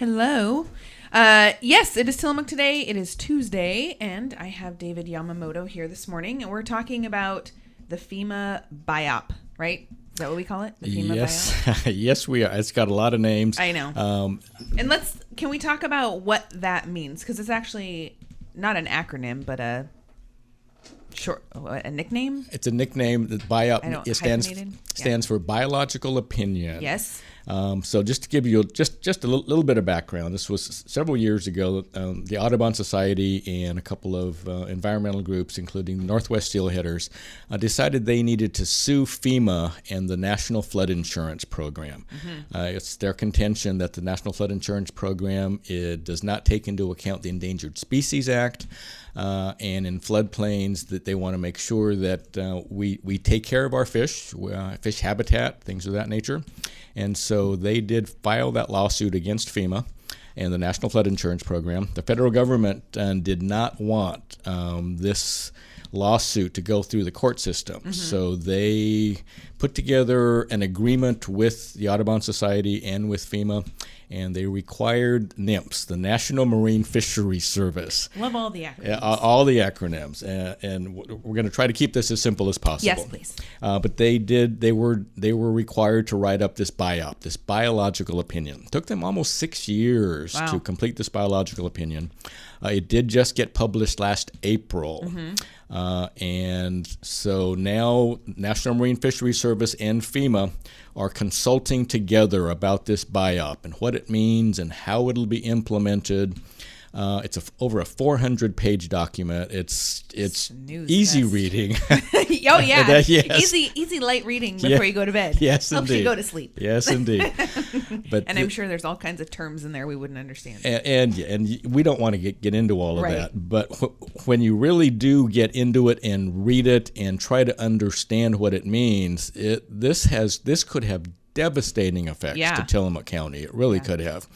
Hello. Yes, it is Tillamook today. It is Tuesday, and I have David Yamamoto here this morning, and we're talking about the FEMA BIOP, right? Is that what we call it? The FEMA BIOP? Yes, we are. It's got a lot of names. I know. And can we talk about what that means? Because it's actually not an acronym, but a nickname? It's a nickname. The BIOP stands for Biological Opinion. Yes. So just to give you just a little bit of background, this was several years ago. The Audubon Society and a couple of environmental groups, including Northwest Steelheaders, decided they needed to sue FEMA and the National Flood Insurance Program. Mm-hmm. It's their contention that the National Flood Insurance Program does not take into account the Endangered Species Act, and in floodplains that they want to make sure that we take care of our fish habitat, things of that nature. And so they did file that lawsuit against FEMA and the National Flood Insurance Program. The federal government did not want this lawsuit to go through the court system. Mm-hmm. So they put together an agreement with the Audubon Society and with FEMA, and they required NMFS, the National Marine Fisheries Service. Love all the acronyms. All the acronyms, and we're going to try to keep this as simple as possible. Yes, please. But they were required to write up this BIOP, this biological opinion. It took them almost 6 years to complete this biological opinion. It did just get published last April. Mm-hmm. And so now National Marine Fisheries Service and FEMA are consulting together about this BIOP and what it means and how it'll be implemented. It's over a 400-page document. It's easy reading. Oh yeah, yes. easy light reading before you go to bed. Yes, helps indeed. you go to sleep. Yes, indeed. But I'm sure there's all kinds of terms in there we wouldn't understand. And we don't want to get into all of that. But when you really do get into it and read it and try to understand what it means, this could have devastating effects to Tillamook County. It really could have.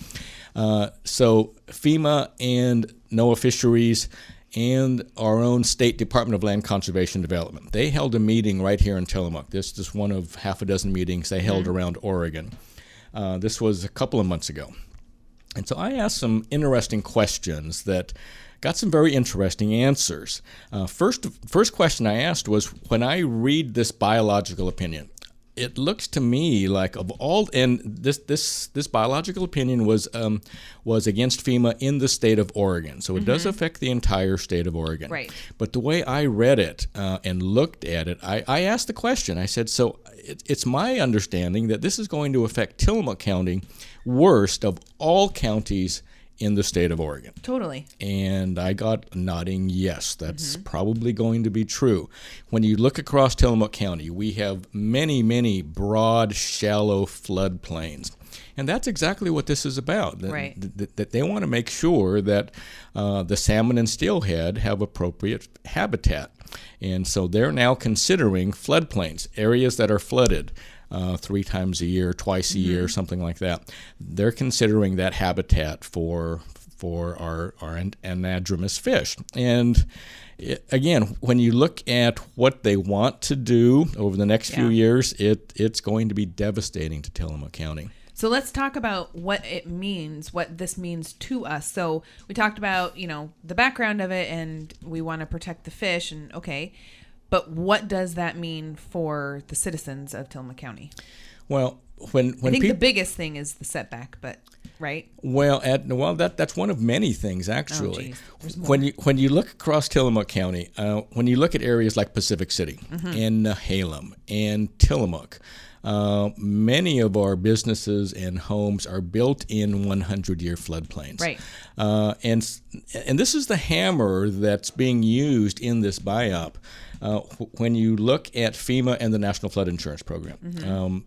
So FEMA and NOAA Fisheries and our own State Department of Land Conservation Development, they held a meeting right here in Tillamook. This is one of half a dozen meetings they held around Oregon. This was a couple of months ago. And so I asked some interesting questions that got some very interesting answers. First question I asked was, when I read this biological opinion, it looks to me like of all, and this biological opinion was against FEMA in the state of Oregon, so it does affect the entire state of Oregon. Right. But the way I read it and looked at it, I asked the question. I said, so it's my understanding that this is going to affect Tillamook County worst of all counties in the state of Oregon. Totally. And I got nodding yes, that's probably going to be true. When you look across Tillamook County, we have many, many broad, shallow floodplains. And that's exactly what this is about. That they want to make sure that the salmon and steelhead have appropriate habitat. And so they're now considering floodplains, areas that are flooded 3 times a year, twice a year, something like that. They're considering that habitat for our anadromous fish. And again, when you look at what they want to do over the next few years, it's going to be devastating to Tillamook County. So let's talk about what it means, what this means to us. So we talked about, the background of it, and we want to protect the fish, and but what does that mean for the citizens of Tillamook County? Well, when I think the biggest thing is the setback, but right? Well, that's one of many things actually. Oh, geez. When you look across Tillamook County, when you look at areas like Pacific City and Nehalem and Tillamook, many of our businesses and homes are built in 100-year floodplains. Right. And this is the hammer that's being used in this BIOP. When you look at FEMA and the National Flood Insurance Program,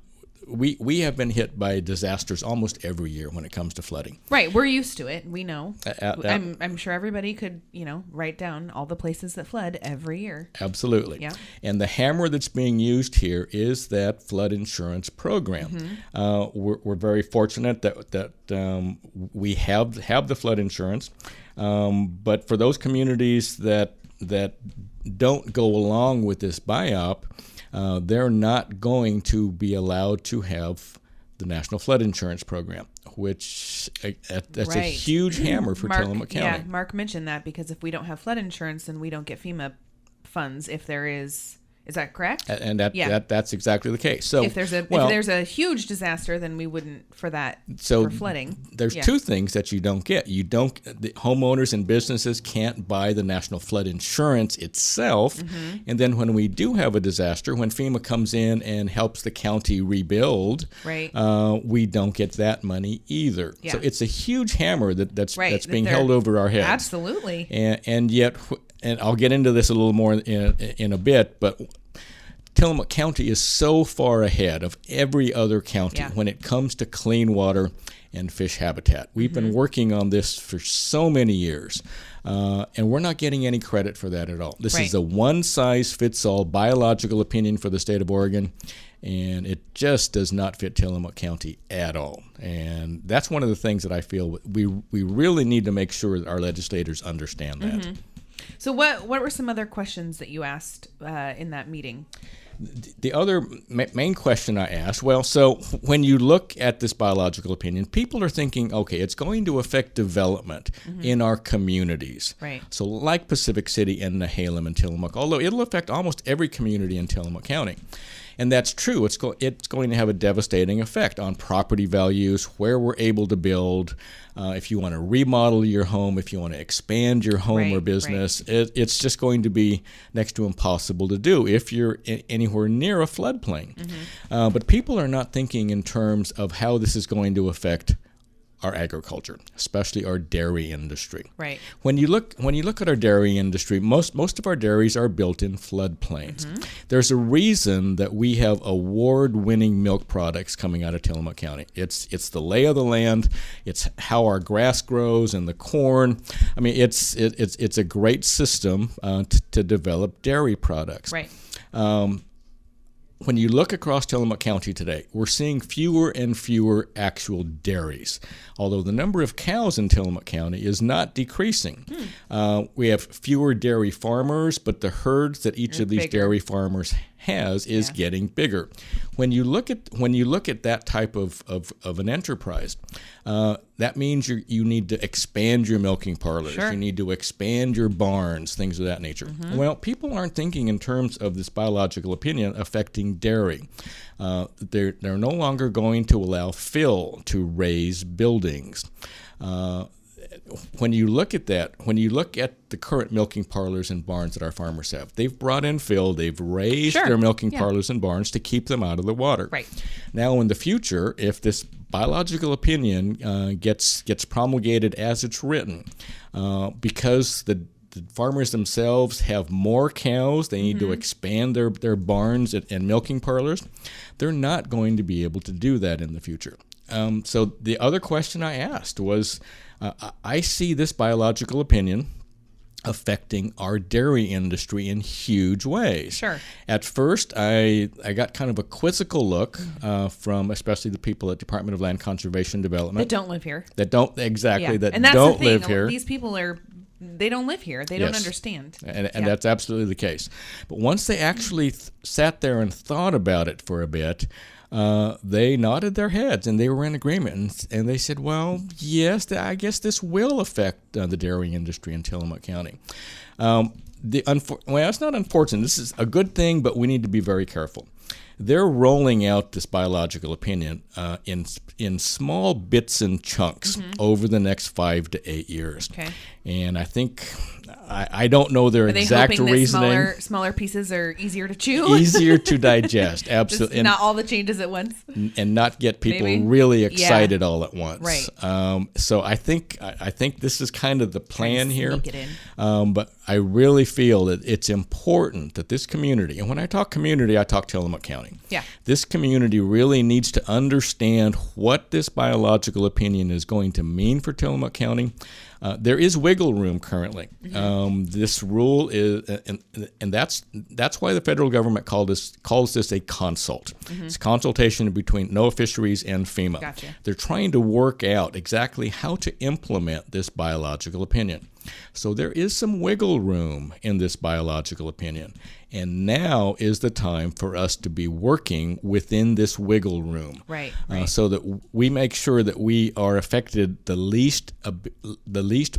we have been hit by disasters almost every year when it comes to flooding. Right, we're used to it. We know. I'm sure everybody could, write down all the places that flood every year. Absolutely. Yeah. And the hammer that's being used here is that flood insurance program. We're very fortunate that we have the flood insurance, but for those communities that don't go along with this BIOP, they're not going to be allowed to have the National Flood Insurance Program, which that's a Right. huge hammer for Tillamook County. Yeah, Mark mentioned that because if we don't have flood insurance, then we don't get FEMA funds if there is that correct? And that's exactly the case. So if there's a huge disaster, then we wouldn't for flooding. There's two things that you don't get. The homeowners and businesses can't buy the National Flood Insurance itself. Mm-hmm. And then when we do have a disaster, when FEMA comes in and helps the county rebuild, right. We don't get that money either. Yeah. So it's a huge hammer that's being held over our heads. Absolutely. And yet, and I'll get into this a little more in a bit, but Tillamook County is so far ahead of every other county when it comes to clean water and fish habitat. We've been working on this for so many years, and we're not getting any credit for that at all. This is a one-size-fits-all biological opinion for the state of Oregon, and it just does not fit Tillamook County at all. And that's one of the things that I feel we really need to make sure that our legislators understand that. Mm-hmm. So what were some other questions that you asked in that meeting? The other main question I asked, so when you look at this biological opinion, people are thinking, okay, it's going to affect development in our communities. Right. So like Pacific City and Nehalem and Tillamook, although it'll affect almost every community in Tillamook County. And that's true. It's going to have a devastating effect on property values, where we're able to build. If you want to remodel your home, if you want to expand your home or business, it's just going to be next to impossible to do if you're anywhere near a floodplain. Mm-hmm. But people are not thinking in terms of how this is going to affect our agriculture, especially our dairy industry. Right. When you look at our dairy industry, most of our dairies are built in floodplains. Mm-hmm. There's a reason that we have award-winning milk products coming out of Tillamook County. It's the lay of the land. It's how our grass grows and the corn. I mean, it's a great system to develop dairy products. Right. When you look across Tillamook County today, we're seeing fewer and fewer actual dairies, although the number of cows in Tillamook County is not decreasing. We have fewer dairy farmers, but the herds that each of these dairy farmers has is getting bigger. When you look at that type of an enterprise, that means you need to expand your milking parlors. Sure. You need to expand your barns, things of that nature. Mm-hmm. Well, people aren't thinking in terms of this biological opinion affecting dairy. They're no longer going to allow fill to raise buildings. When you look at the current milking parlors and barns that our farmers have, they've brought in fill, they've raised their milking parlors and barns to keep them out of the water. Right. Now, in the future, if this biological opinion gets promulgated as it's written, because the farmers themselves have more cows, they need to expand their barns and milking parlors, they're not going to be able to do that in the future. So the other question I asked was, I see this biological opinion affecting our dairy industry in huge ways. Sure. At first, I got kind of a quizzical look from especially the people at Department of Land Conservation Development. That don't live here. That don't exactly that and that's don't the thing. live here. These people they don't live here. They don't understand. And that's absolutely the case. But once they actually sat there and thought about it for a bit, they nodded their heads and they were in agreement. And they said, well, yes, I guess this will affect the dairy industry in Tillamook County. It's not unfortunate. This is a good thing, but we need to be very careful. They're rolling out this biological opinion in small bits and chunks over the next 5 to 8 years. Okay. And I think I don't know their exact reasoning. That smaller pieces are easier to chew, easier to digest. Absolutely, not all the changes at once, and not get people really excited all at once. Right. So I think this is kind of the plan here. Sneak it in. But I really feel that it's important that this community, and when I talk community, I talk Tillamook County. Yeah. This community really needs to understand what this biological opinion is going to mean for Tillamook County. There is wiggle room currently. This rule is, and that's why the federal government calls this a consult. It's a consultation between NOAA Fisheries and FEMA. Gotcha. They're trying to work out exactly how to implement this biological opinion. So there is some wiggle room in this biological opinion. And now is the time for us to be working within this wiggle room, right. So that we make sure that we are affected the least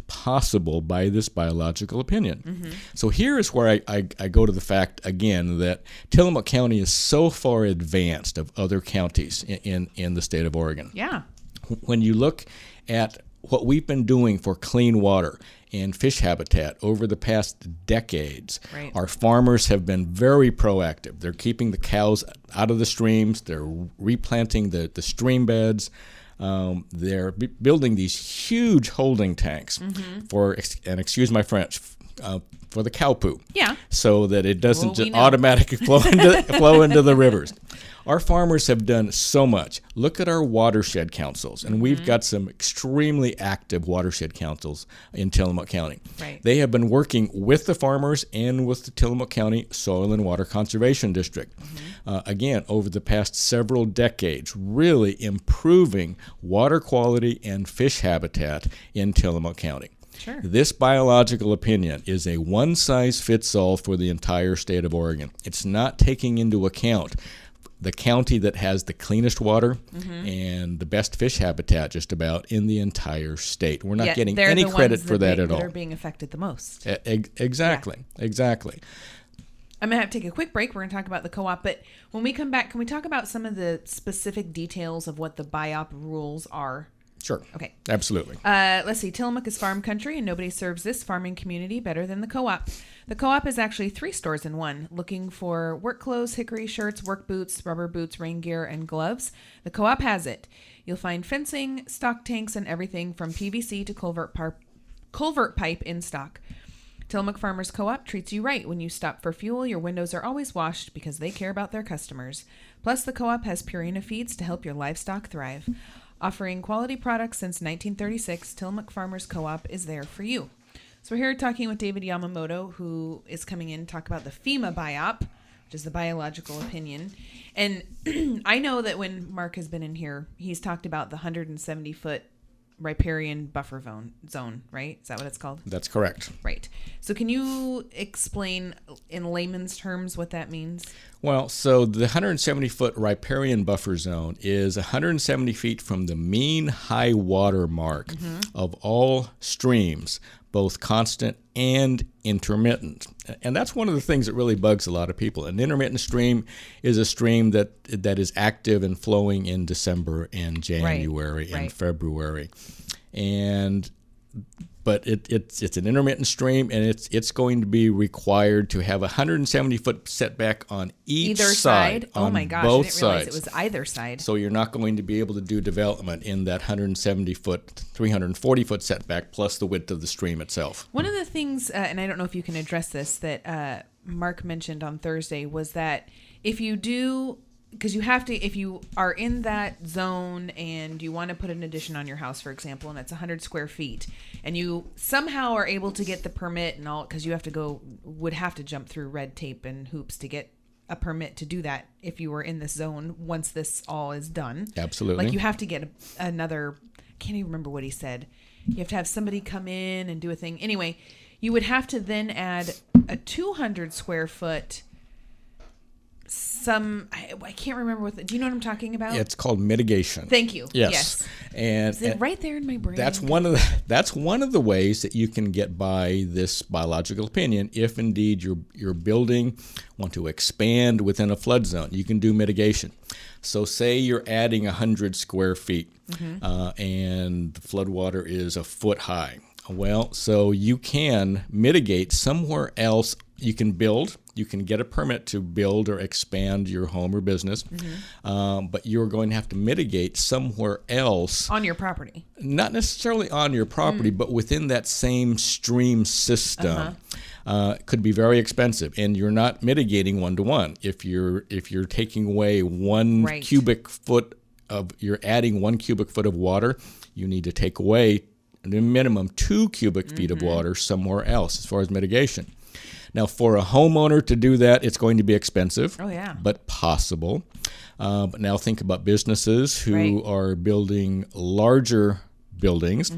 possible by this biological opinion. Mm-hmm. So here is where I go to the fact again that Tillamook County is so far advanced of other counties in the state of Oregon. Yeah. When you look at what we've been doing for clean water and fish habitat over the past decades, right. Our farmers have been very proactive. They're keeping the cows out of the streams. They're replanting the stream beds. They're building these huge holding tanks for, and excuse my French, for the cow poo. Yeah. So that it doesn't just automatically flow into the rivers. Our farmers have done so much. Look at our watershed councils, and we've got some extremely active watershed councils in Tillamook County. Right. They have been working with the farmers and with the Tillamook County Soil and Water Conservation District. Again, over the past several decades, really improving water quality and fish habitat in Tillamook County. Sure. This biological opinion is a one-size-fits-all for the entire state of Oregon. It's not taking into account the county that has the cleanest water and the best fish habitat just about in the entire state. We're not getting any credit for that at all. They're being affected the most. Exactly. Exactly. I'm going to have to take a quick break. We're going to talk about the co-op, but when we come back, can we talk about some of the specific details of what the BIOP rules are? Sure. Okay. Absolutely. Let's see. Tillamook is farm country, and nobody serves this farming community better than the co-op. The co-op is actually 3 stores in one. Looking for work clothes, hickory shirts, work boots, rubber boots, rain gear, and gloves? The co-op has it. You'll find fencing, stock tanks, and everything from PVC to culvert pipe in stock. Tillamook Farmers Co-op treats you right. When you stop for fuel, your windows are always washed because they care about their customers. Plus, the co-op has Purina feeds to help your livestock thrive. Offering quality products since 1936, Tillamook Farmers Co-op is there for you. So we're here talking with David Yamamoto, who is coming in to talk about the FEMA BIOP, which is the biological opinion. And I know that when Mark has been in here, he's talked about the 170-foot riparian buffer zone, right? Is that what it's called? That's correct. Right. So can you explain in layman's terms what that means? Well, so the 170-foot riparian buffer zone is 170 feet from the mean high water mark of all streams, both constant and intermittent. And that's one of the things that really bugs a lot of people. An intermittent stream is a stream that is active and flowing in December and January and February. But it's an intermittent stream, and it's going to be required to have a 170-foot setback on either side. Oh my gosh, both I didn't realize sides. it was either side. So you're not going to be able to do development in that 170-foot, 340-foot setback plus the width of the stream itself. One of the things, and I don't know if you can address this, that Mark mentioned on Thursday was that if you do, because you have to, if you are in that zone and you want to put an addition on your house, for example, and it's 100 square feet, and you somehow are able to get the permit and all, because you would have to jump through red tape and hoops to get a permit to do that if you were in this zone once this all is done. Absolutely. Like you have to get another, I can't even remember what he said. You have to have somebody come in and do a thing. Anyway, you would have to then add a 200 square foot I can't remember do you know what I'm talking about? It's called mitigation. Thank you. Yes. And is it right there in my brain? That's one of the ways that you can get by this biological opinion. If indeed you're building, want to expand within a flood zone, you can do mitigation. So say you're adding 100 square feet and the flood water is a foot high. Well, so you can mitigate somewhere else. You can get a permit to build or expand your home or business, but you're going to have to mitigate somewhere else. On your property. Not necessarily on your property, but within that same stream system. Could be very expensive, and you're not mitigating one-to-one. If you're taking away you're adding 1 cubic foot of water, you need to take away the minimum 2 cubic feet of water somewhere else as far as mitigation. Now, for a homeowner to do that, it's going to be expensive, but possible. But now think about businesses who are building larger buildings,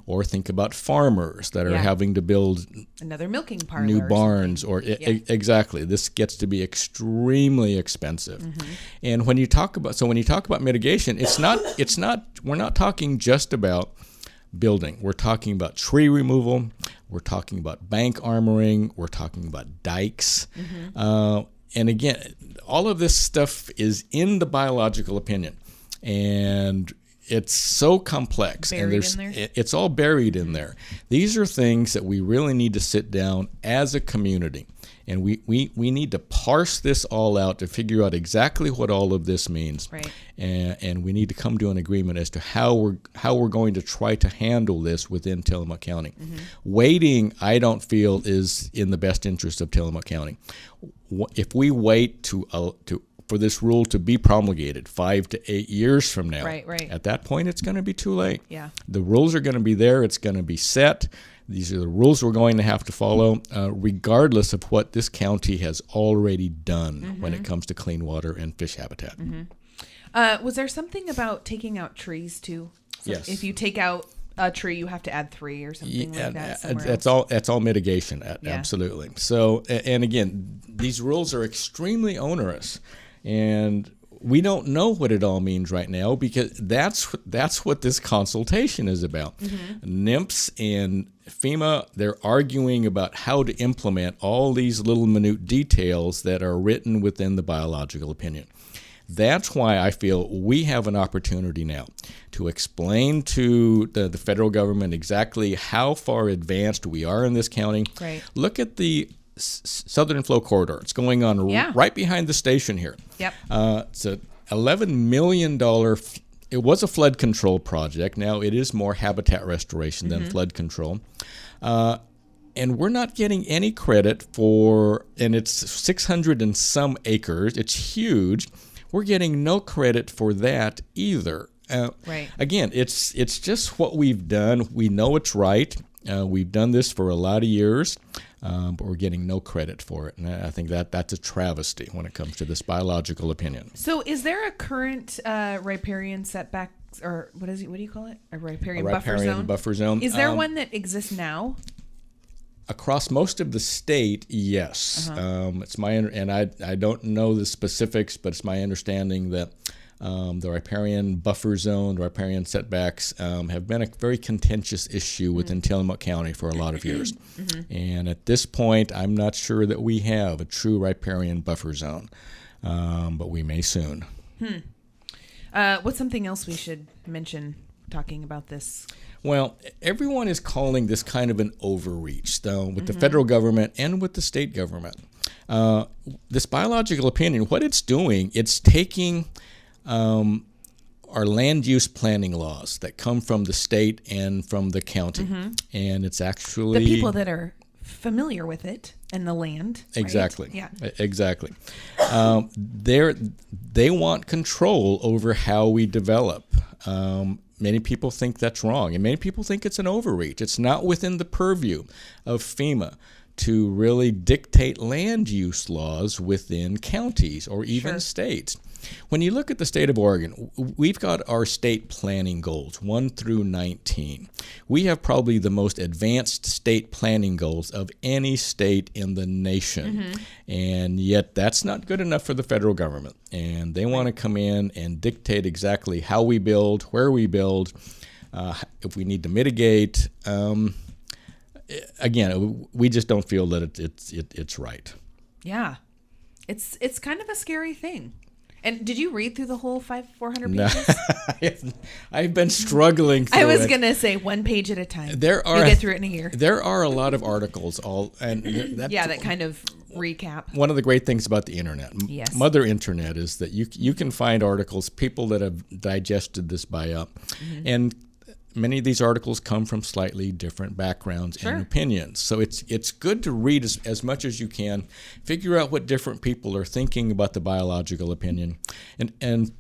or think about farmers that are having to build another milking parlor, new barns, or exactly. This gets to be extremely expensive. And when you talk about mitigation, we're not talking just about building. We're talking about tree removal. We're talking about bank armoring. We're talking about dikes. And again, all of this stuff is in the biological opinion, and it's so complex, it's all buried in there. These are things that we really need to sit down as a community, and we need to parse this all out to figure out exactly what all of this means. Right. And we need to come to an agreement as to how we're going to try to handle this within Tillamook County. Waiting, I don't feel, is in the best interest of Tillamook County. If we wait for this rule to be promulgated 5 to 8 years from now, right. At that point, it's going to be too late. Yeah. The rules are going to be there. It's going to be set. These are the rules we're going to have to follow, regardless of what this county has already done when it comes to clean water and fish habitat. Was there something about taking out trees too? So yes. If you take out a tree, you have to add 3 or something like that. That's all mitigation. Absolutely. So, and again, these rules are extremely onerous, and we don't know what it all means right now, because that's what this consultation is about. NIMS and FEMA, they're arguing about how to implement all these little minute details that are written within the biological opinion. That's why I feel we have an opportunity now to explain to the federal government exactly how far advanced we are in this county. Right. Look at the Southern Flow Corridor. It's going on right behind the station here. Yep. It's a $11 million. It was a flood control project. Now it is more habitat restoration than flood control. And we're not getting any credit for, and it's 600 and some acres. It's huge. We're getting no credit for that either. Right. Again, it's just what we've done. We know it's right. We've done this for a lot of years, but we're getting no credit for it. And I think that's a travesty when it comes to this biological opinion. So is there a current riparian setback, or what do you call it? A riparian buffer zone? Is there one that exists now? Across most of the state, yes. It's and I don't know the specifics, but it's my understanding that the riparian buffer zone, the riparian setbacks have been a very contentious issue within Tillamook County for a lot of years. And at this point, I'm not sure that we have a true riparian buffer zone, but we may soon. What's something else we should mention talking about this? Well, everyone is calling this kind of an overreach, though, with the federal government and with the state government. This biological opinion, what it's doing, it's taking our land use planning laws that come from the state and from the county, and it's actually the people that are familiar with it and the land. Exactly. Right? Yeah. Exactly. They want control over how we develop. Many people think that's wrong, and many people think it's an overreach. It's not within the purview of FEMA to really dictate land use laws within counties or even states. When you look at the state of Oregon, we've got our state planning goals, 1 through 19. We have probably the most advanced state planning goals of any state in the nation. And yet that's not good enough for the federal government. And they want to come in and dictate exactly how we build, where we build, if we need to mitigate. Again, we just don't feel that it's right. Yeah. It's kind of a scary thing. And did you read through the whole 400 pages? No. I've been struggling through it. I was going to say 1 page at a time. You get through it in a year. There are a lot of articles, that kind of recap. One of the great things about the internet, Mother Internet, is that you can find articles, people that have digested this by up, and many of these articles come from slightly different backgrounds and opinions. So it's good to read as much as you can, figure out what different people are thinking about the biological opinion, and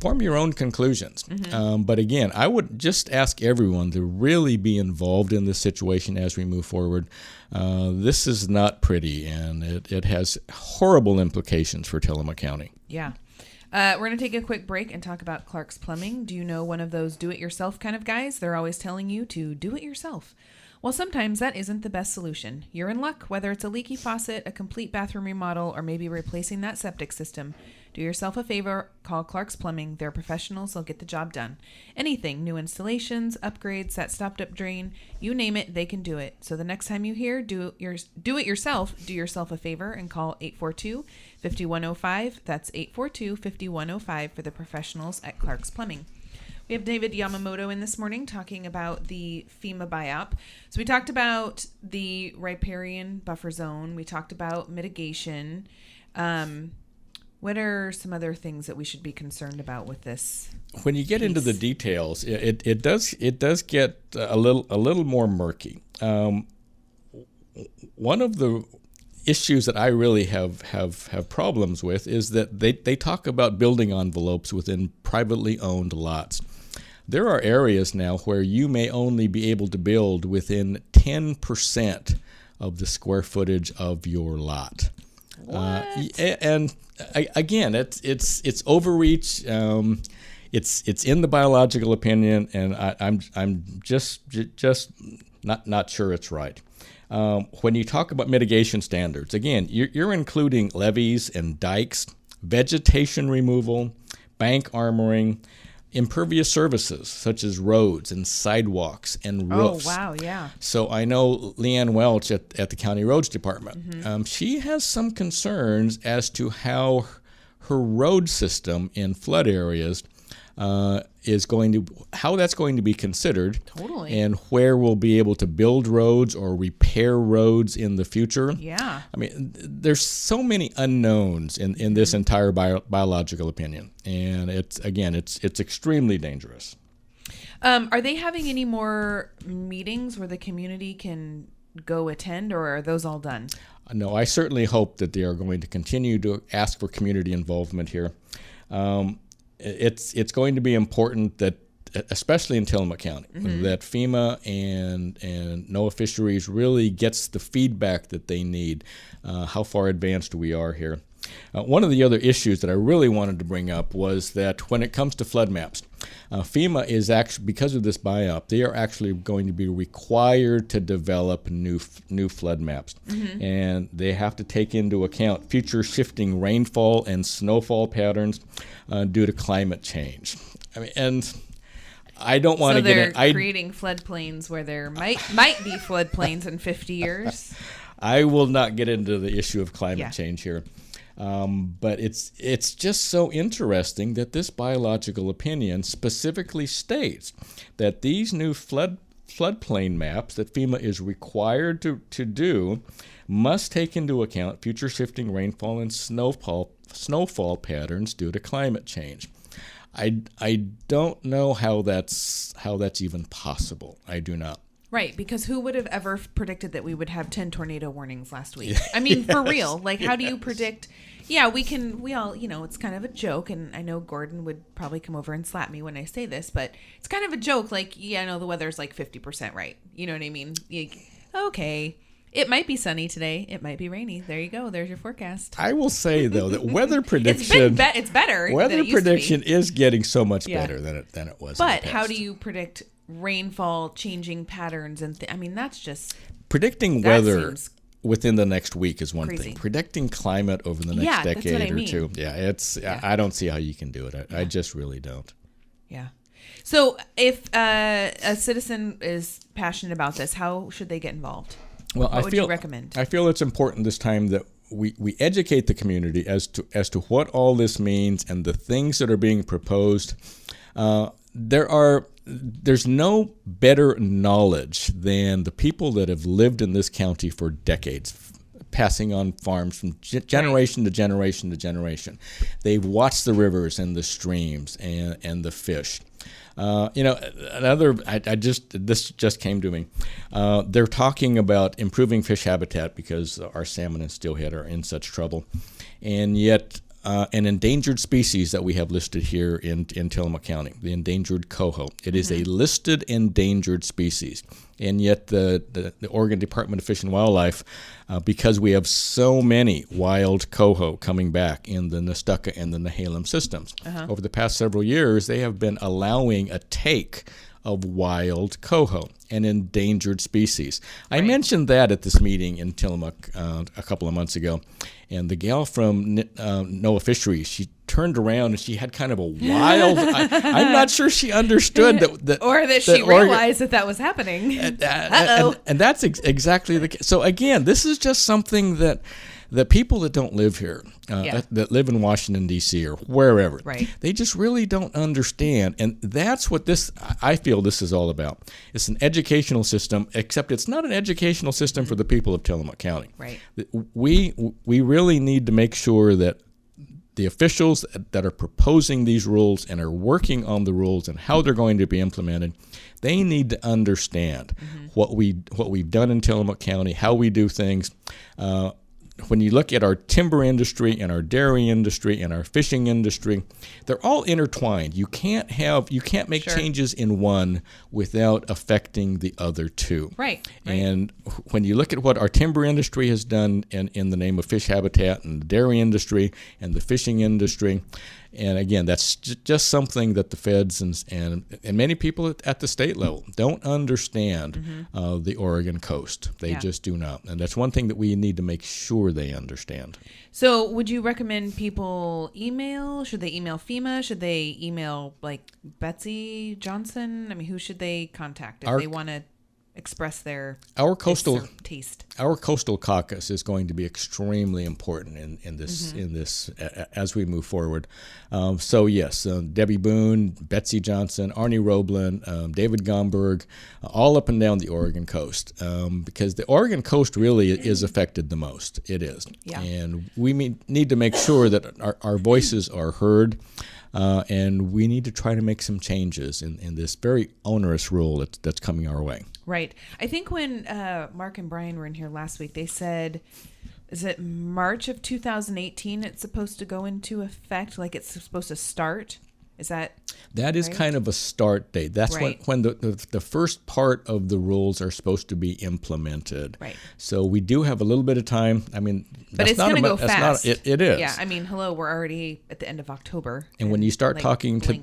form your own conclusions. But again, I would just ask everyone to really be involved in this situation as we move forward. This is not pretty, and it has horrible implications for Tillamook County. Yeah. We're going to take a quick break and talk about Clark's Plumbing. Do you know one of those do-it-yourself kind of guys? They're always telling you to do it yourself. Well, sometimes that isn't the best solution. You're in luck, whether it's a leaky faucet, a complete bathroom remodel, or maybe replacing that septic system. Do yourself a favor, call Clark's Plumbing. They're professionals, they'll get the job done. Anything, new installations, upgrades, that stopped up drain, you name it, they can do it. So the next time you hear do it yourself, do yourself a favor and call 842-5105. That's 842-5105 for the professionals at Clark's Plumbing. We have David Yamamoto in this morning talking about the FEMA BIOP. So we talked about the riparian buffer zone. We talked about mitigation. What are some other things that we should be concerned about with this? When you get into the details, it does get a little more murky. One of the issues that I really have problems with is that they talk about building envelopes within privately owned lots. There are areas now where you may only be able to build within 10% of the square footage of your lot. And again, it's overreach. It's in the biological opinion, and I'm just not sure it's right. When you talk about mitigation standards, again, you're including levees and dikes, vegetation removal, bank armoring, impervious services such as roads and sidewalks and roofs. Oh, wow, yeah. So I know Leanne Welch at the County Roads Department. Mm-hmm. She has some concerns as to how her road system in flood areas how that's going to be considered. Totally. And where we'll be able to build roads or repair roads in the future. Yeah. I mean, there's so many unknowns in this entire biological opinion, and it's extremely dangerous. Are they having any more meetings where the community can go attend, or are those all done? No, I certainly hope that they are going to continue to ask for community involvement here. It's going to be important that, especially in Tillamook County, that FEMA and NOAA Fisheries really gets the feedback that they need, how far advanced we are here. One of the other issues that I really wanted to bring up was that when it comes to flood maps, FEMA is actually, because of this BIOP, they are actually going to be required to develop new flood maps. And they have to take into account future shifting rainfall and snowfall patterns due to climate change. I mean, and I don't want to get in. So they're creating floodplains where there might be floodplains in 50 years. I will not get into the issue of climate change here. But it's just so interesting that this biological opinion specifically states that these new floodplain maps that FEMA is required to do must take into account future shifting rainfall and snowfall patterns due to climate change. I don't know how that's even possible. I do not. Right, because who would have ever predicted that we would have 10 tornado warnings last week? I mean, for real. Like, how do you predict? Yeah, we all, it's kind of a joke, and I know Gordon would probably come over and slap me when I say this, but it's kind of a joke. Like, yeah, I know the weather's like 50% right. You know what I mean? Okay. It might be sunny today. It might be rainy. There you go. There's your forecast. I will say, though, that weather prediction... it's better. Weather prediction is getting so much better than it was. But how do you predict rainfall changing patterns? And I mean, that's just... Predicting weather within the next week is one thing. Predicting climate over the next decade or two. Yeah, I don't see how you can do it. I just really don't. Yeah. So if a citizen is passionate about this, how should they get involved? Well, what would you recommend? I feel it's important this time that we educate the community as to what all this means and the things that are being proposed. There's no better knowledge than the people that have lived in this county for decades, passing on farms from generation to generation to generation. They've watched the rivers and the streams and the fish. This just came to me. They're talking about improving fish habitat because our salmon and steelhead are in such trouble. And yet an endangered species that we have listed here in Tillamook County, the endangered coho. It is a listed endangered species. And yet the Oregon Department of Fish and Wildlife, because we have so many wild coho coming back in the Nestucca and the Nehalem systems, over the past several years, they have been allowing a take of wild coho, an endangered species. I mentioned that at this meeting in Tillamook a couple of months ago, and the gal from NOAA Fisheries, she turned around and she had kind of a wild. I'm not sure she understood that or that she realized that was happening. And that's exactly the case. So again, this is just something that the people that don't live here, that live in Washington, D.C. or wherever, they just really don't understand. And that's what I feel this is all about. It's an educational system, except it's not an educational system for the people of Tillamook County. Right. We really need to make sure that the officials that are proposing these rules and are working on the rules and how they're going to be implemented, they need to understand what we've done in Tillamook County, how we do things. When you look at our timber industry and our dairy industry and our fishing industry, they're all intertwined. You can't make changes in one without affecting the other two. Right. And when you look at what our timber industry has done in the name of fish habitat, and the dairy industry and the fishing industry, and again, that's just something that the feds and many people at the state level don't understand the Oregon coast. They just do not. And that's one thing that we need to make sure they understand. So would you recommend people email? Should they email FEMA? Should they email like Betsy Johnson? I mean, who should they contact if they want to express their taste? Our coastal caucus is going to be extremely important in this as we move forward. So yes, Debbie Boone, Betsy Johnson, Arnie Roblin, David Gomberg, all up and down the Oregon coast, because the Oregon coast really is affected the most. It is, and we need to make sure that our voices are heard. And we need to try to make some changes in this very onerous rule that's coming our way. Right. I think when Mark and Brian were in here last week, they said, is it March of 2018 it's supposed to go into effect? Like it's supposed to start? Is that is right? Kind of a start date. That's when the first part of the rules are supposed to be implemented. Right. So we do have a little bit of time. I mean, but it's going to go fast. It is. Yeah. I mean, we're already at the end of October. And when you start talking to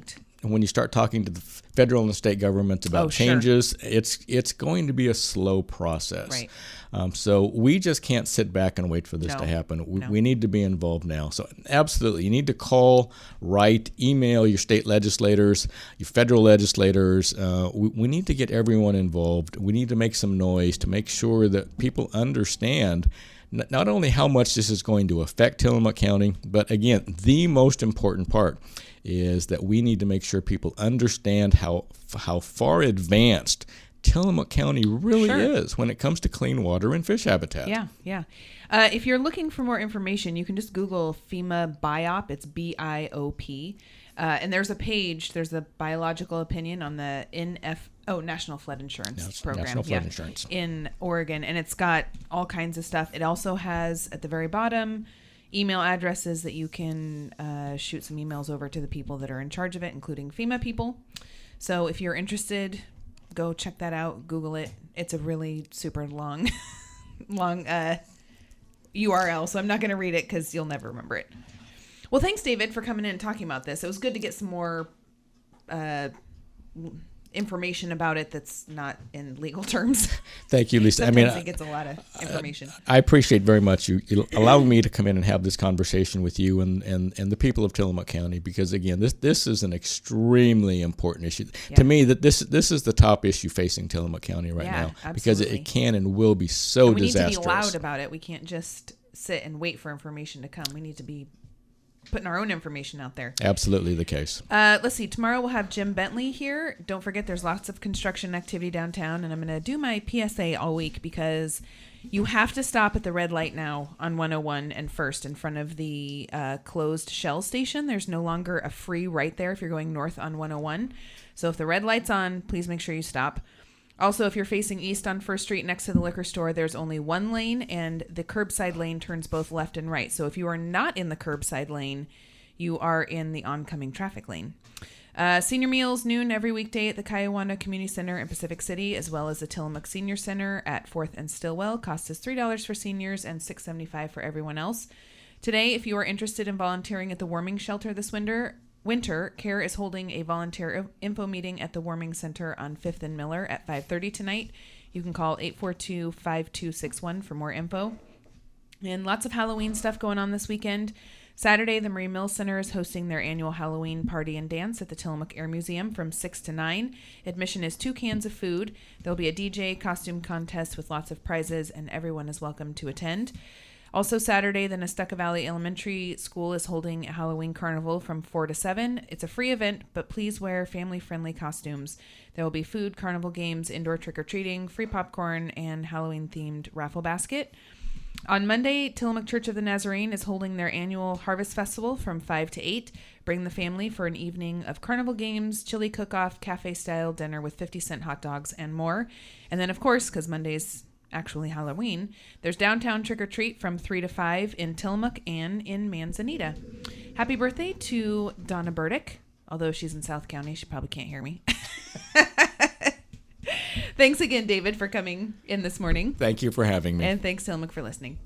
the federal and the state governments about changes, it's going to be a slow process. Right. So we just can't sit back and wait for this to happen. We need to be involved now. So absolutely, you need to call, write, email your state legislators, your federal legislators. We need to get everyone involved. We need to make some noise to make sure that people understand not only how much this is going to affect Tillamook County, but again, the most important part is that we need to make sure people understand how far advanced Tillamook County really is when it comes to clean water and fish habitat. Yeah. If you're looking for more information, you can just Google FEMA BIOP. It's BIOP. And there's a biological opinion on the National Flood Insurance Program. National Flood Insurance. In Oregon. And it's got all kinds of stuff. It also has, at the very bottom, email addresses that you can shoot some emails over to the people that are in charge of it, including FEMA people. So if you're interested, go check that out. Google it. It's a really super long URL, so I'm not going to read it because you'll never remember it. Well, thanks, David, for coming in and talking about this. It was good to get some more information about it that's not in legal terms. Thank you, Lisa. Sometimes it gets a lot of information. I appreciate very much you allowing me to come in and have this conversation with you and the people of Tillamook County, because again, this is an extremely important issue to me. That this is the top issue facing Tillamook County right now, absolutely. Because it can and will be so disastrous. We need to be loud about it. We can't just sit and wait for information to come. We need to be putting our own information out there. Absolutely the case. Let's see. Tomorrow we'll have Jim Bentley here. Don't forget there's lots of construction activity downtown, and I'm going to do my PSA all week because you have to stop at the red light now on 101 and First in front of the closed Shell station. There's no longer a free right there if you're going north on 101. So if the red light's on, please make sure you stop. Also, if you're facing east on First Street next to the liquor store, there's only one lane, and the curbside lane turns both left and right. So if you are not in the curbside lane, you are in the oncoming traffic lane. Senior meals noon every weekday at the Kaiwana Community Center in Pacific City, as well as the Tillamook Senior Center at 4th and Stillwell. Cost is $3 for seniors and $6.75 for everyone else. Today, if you are interested in volunteering at the warming shelter this winter, CARE is holding a volunteer info meeting at the Warming Center on 5th and Miller at 5:30 tonight. You can call 842-5261 for more info. And lots of Halloween stuff going on this weekend. Saturday, the Marie Mills Center is hosting their annual Halloween party and dance at the Tillamook Air Museum from 6 to 9. Admission is 2 cans of food. There'll be a DJ costume contest with lots of prizes, and everyone is welcome to attend. Also Saturday, the Nestucca Valley Elementary School is holding a Halloween carnival from 4 to 7. It's a free event, but please wear family-friendly costumes. There will be food, carnival games, indoor trick-or-treating, free popcorn, and Halloween-themed raffle basket. On Monday, Tillamook Church of the Nazarene is holding their annual Harvest Festival from 5 to 8. Bring the family for an evening of carnival games, chili cook-off, cafe-style dinner with 50-cent hot dogs, and more. And then, of course, because Monday's actually Halloween, there's downtown trick-or-treat from 3 to 5 in Tillamook and in Manzanita. Happy birthday to Donna Burdick. Although she's in South County, she probably can't hear me. Thanks again, David, for coming in this morning. Thank you for having me. And thanks, Tillamook, for listening.